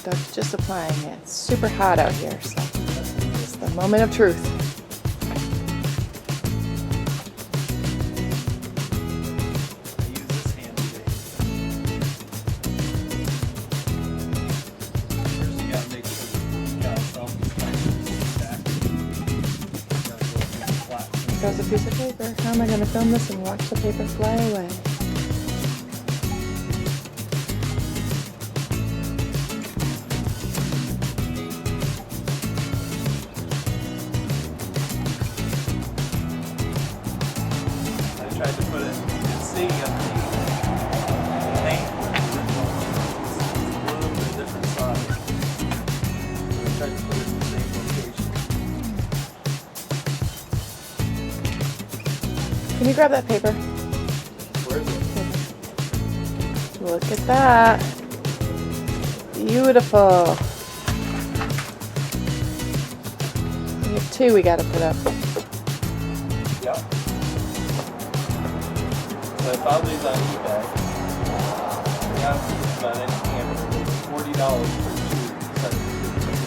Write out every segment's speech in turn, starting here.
Doug's just applying it. It's super hot out here, so it's the moment of truth. There's a piece of paper. How am I going to film this and watch the paper fly away? I tried to put it, you can see the paint. It's a little bit different size. So I tried to put it in the same location. Can you grab that paper? Where is it? Look at that. Beautiful. We have two we got to put up. Yep. So I found these on eBay. Yeah, just about any camera. $40 for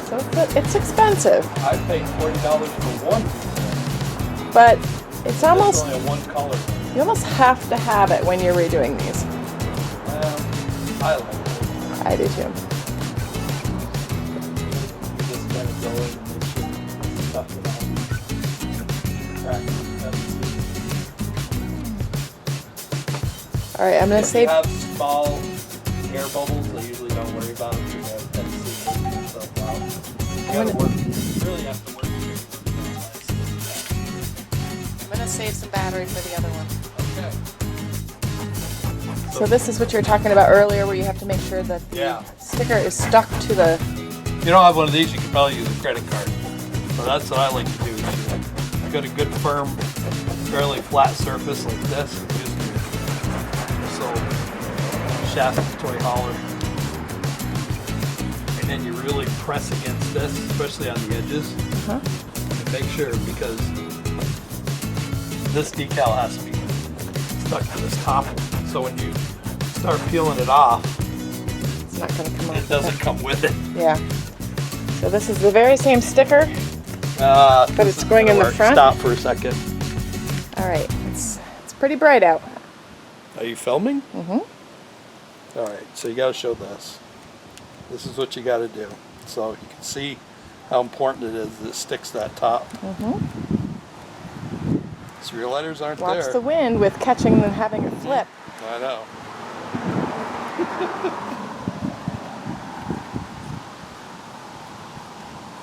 two. So it's expensive, I paid $40 for one piece. but it's almost, only a one color. you almost have to have it when you're redoing these. I like it. I do too. Just kind of go in and make sure it's stuff it out. Crack it. All right, I'm going to If save. you have small air bubbles, I usually don't worry about them because you have tendency to work yourself out. You gotta work. You really have to work here. I'm going to save some battery for the other one. Okay. So this is what you were talking about earlier, where you have to make sure that the sticker is stuck to the. If you don't have one of these, you can probably use a credit card. So that's what I like to do. You got a good, firm, fairly flat surface like this. So shaft toy hauler, and then you really press against this, especially on the edges, and make sure, because this decal has to be stuck to this top. So when you start peeling it off, It's not going to come off. it doesn't come with it. Yeah. So this is the very same sticker, but it's going in the front. Stop for a second. All right. It's pretty bright out. Are you filming? Mm-hmm. All right, so you got to show this. This is what you got to do. So you can see how important it is that it sticks that top. Mm-hmm. So your letters aren't Watch there. the wind with catching and having it flip. I know.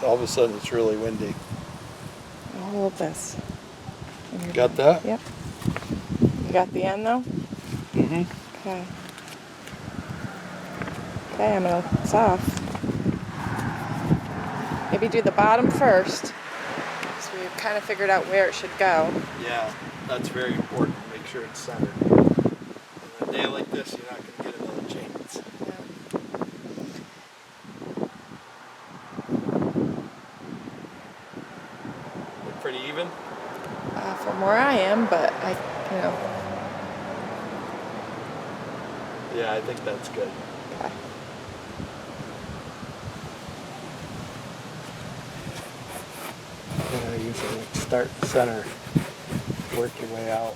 All of a sudden it's really windy. I'll hold this. Got that? Yep. You got the end though? Mm-hmm. Okay. Okay, I'm gonna, it's off. Maybe do the bottom first, so we've kind of figured out where it should go. Yeah, that's very important. Make sure it's centered. On a day like this, you're not going to get another chance. Look pretty even? From where I am, but I, you know. Yeah, I think that's good. Okay. Usually start center, work your way out.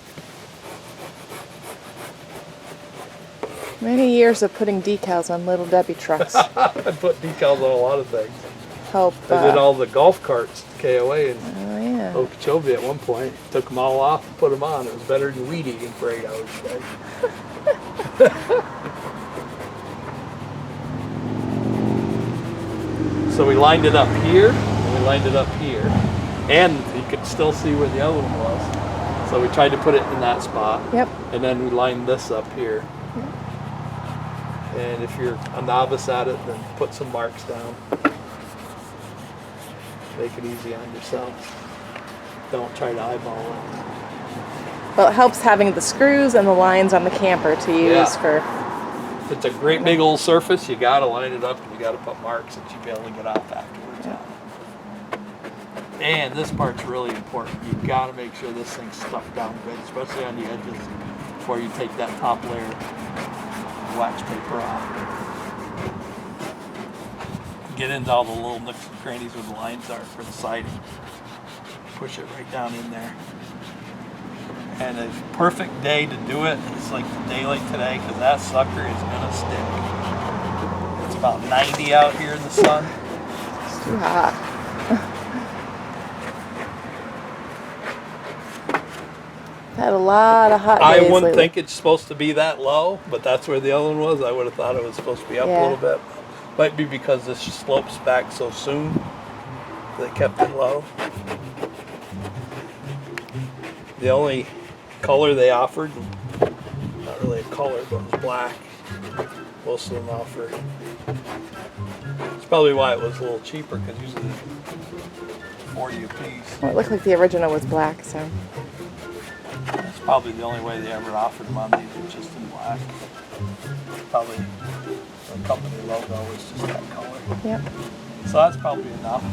Many years of putting decals on Little Debbie trucks. I put decals on a lot of things. Help. I did all the golf carts, KOA, and Oh yeah. Okeechobee at one point. Took them all off and put them on. It was better than weed eating for 8 hours straight. So we lined it up here, and we lined it up here, and you could still see where the other one was. So we tried to put it in that spot. Yep. And then we lined this up here. Yep. And if you're a novice at it, then put some marks down. Make it easy on yourself. Don't try to eyeball it. Well, it helps having the screws and the lines on the camper to use for. If it's a great big old surface, you gotta line it up and you gotta put marks that you'll be able to get off afterwards. Yeah. And this part's really important. You've gotta make sure this thing's stuck down good, especially on the edges, before you take that top layer of wax paper off. get into all the little nooks and crannies where the lines are for the siding. Push it right down in there. And a perfect day to do it is like the day like today, because that sucker is gonna stick. It's about 90 out here in the sun. It's too hot. Had a lot of hot days I wouldn't lately. think it's supposed to be that low, but that's where the other one was. I would have thought it was supposed to be up a little bit. Might be because this slopes back so soon. They kept it low. The only color they offered, not really a color, but it was black. Most of them offered. It's probably why it was a little cheaper, because usually they're 40 a piece. Well, it looked like the original was black, so. That's probably the only way they ever offered them on these, was just in black. Probably the company logo was just that color. Yep. So that's probably enough.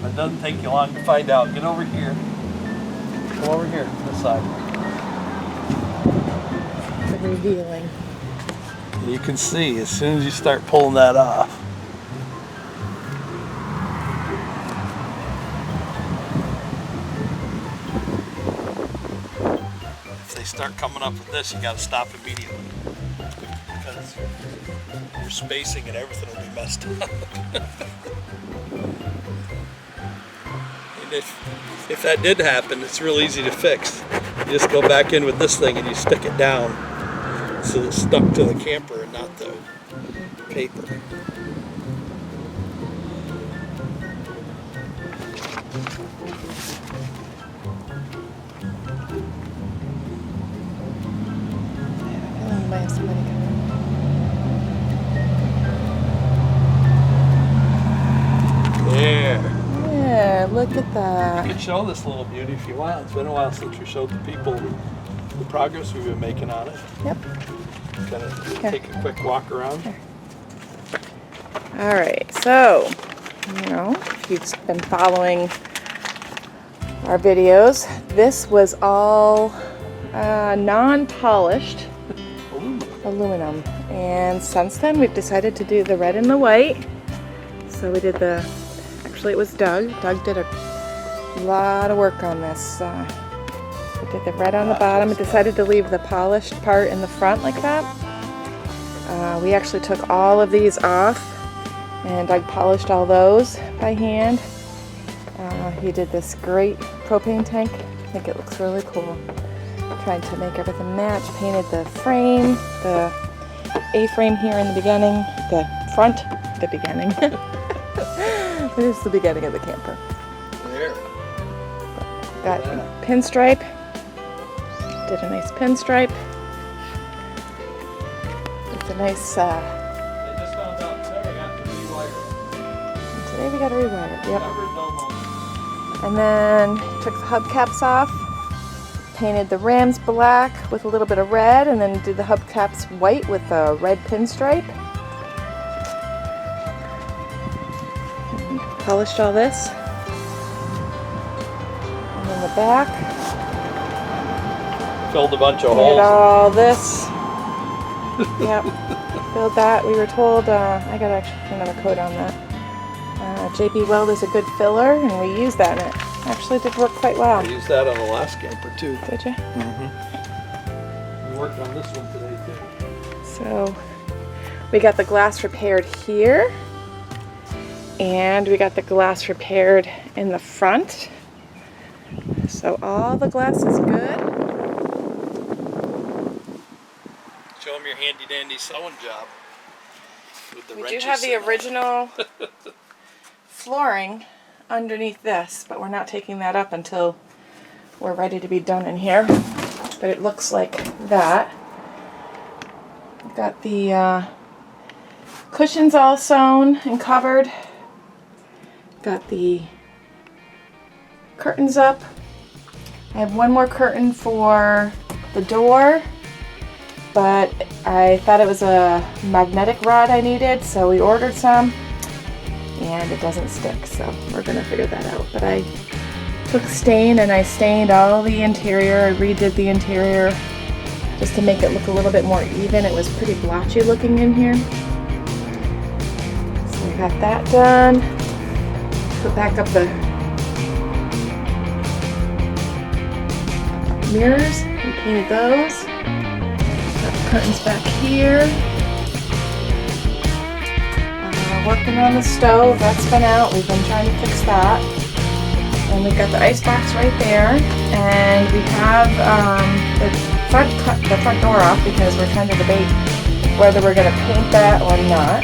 But it doesn't take you long to find out. Get over here. Come over here, this side. The revealing. You can see as soon as you start pulling that off. If they start coming up with this, you got to stop immediately, because your spacing and everything will be messed up. And if that did happen, it's real easy to fix. You just go back in with this thing and you stick it down so it's stuck to the camper and not the paper. I think we might have somebody coming. There. Yeah, look at You that. can show this little beauty if you want. It's been a while since we showed the people the progress we've been making on it. Yep. Kind of take a quick walk around. All right, so, you know, if you've been following our videos, this was all non-polished aluminum. And since then, we've decided to do the red and the white. So we did actually it was Doug. Doug did a lot of work on this. We did the red on the bottom and decided to leave the polished part in the front like that. We actually took all of these off, and Doug polished all those by hand. He did this great propane tank. I think it looks really cool. Tried to make everything match. Painted the frame, the A-frame here in the beginning, the front, the beginning. This is the beginning of the camper. There. Got pinstripe. Did a nice pinstripe. It's a nice. They just found out today we got to rewire it. Today we got to rewire it. Yep. Never done one. And then took the hubcaps off. Painted the rims black with a little bit of red, and then did the hubcaps white with a red pinstripe. And polished all this. And then the back. Filled a bunch of Did holes. all this. Yep. Filled that. We were told, I got actually put another coat on that. JB Weld is a good filler, and we used that, and it actually did work quite well. I used that on the last camper too. Did you? Mm-hmm. We worked on this one today too. So we got the glass repaired here, and we got the glass repaired in the front. So all the glass is good. Show them your handy dandy sewing job. With the We do wrenches have the and all. original flooring underneath this, but we're not taking that up until we're ready to be done in here. But it looks like that. We've got the cushions all sewn and covered. Got the curtains up. I have one more curtain for the door, but I thought it was a magnetic rod I needed, so we ordered some, and it doesn't stick, so we're gonna figure that out. But I took stain and I stained all the interior. I redid the interior just to make it look a little bit more even. It was pretty blotchy looking in here. So I got that done. Put back up the mirrors. We painted those. Got the curtains back here. Working on the stove. That's been out. We've been trying to fix that. And we've got the ice box right there. And we have the front door off because we're trying to debate whether we're going to paint that or not.